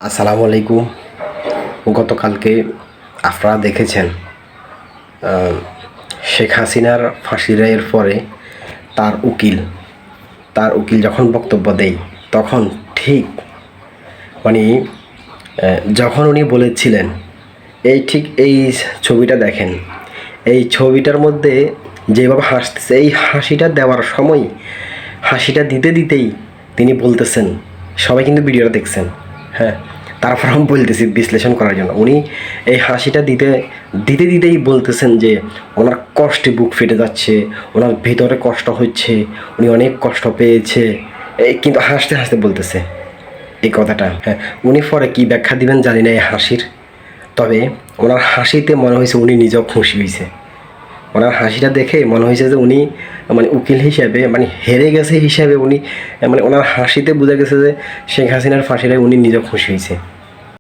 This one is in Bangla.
আসসালামু আলাইকুম। গতকালকে আপনারা দেখেছেন শেখ হাসিনার ফাঁসি রায়ের পরে তার উকিল যখন বক্তব্য দেয় তখন ঠিক মানে যখন উনি বলেছিলেন এই ছবিটা দেখেন, এই ছবিটার মধ্যে যেভাবে হাসতেছে, এই হাসিটা দেওয়ার সময় হাসিটা দিতে দিতেই তিনি বলতেছেন, সবাই কিন্তু ভিডিওটা দেখছেন, হ্যাঁ, তারপর আমি বলতেছি বিশ্লেষণ করার জন্য, উনি এই হাসিটা দিতেই বলতেছেন যে ওনার কষ্টে বুক ফেটে যাচ্ছে, ওনার ভিতরে কষ্ট হচ্ছে, উনি অনেক কষ্ট পেয়েছে, এই কিন্তু হাসতে হাসতে বলতেছে এই কথাটা। হ্যাঁ, উনি পরে কী ব্যাখ্যা দিবেন জানি না এই হাসির, তবে ওনার হাসিতে মনে হয়েছে উনি নিজেও খুশি হয়েছে। ওনার হাসিটা দেখে মনে হয়েছে যে উনি উকিল হিসাবে হেরে গেছে হিসাবে উনি ওনার হাসিতে বোঝা গেছে যে শেখ হাসিনার ফাঁসিটায় উনি নিজেও খুশি হয়েছে।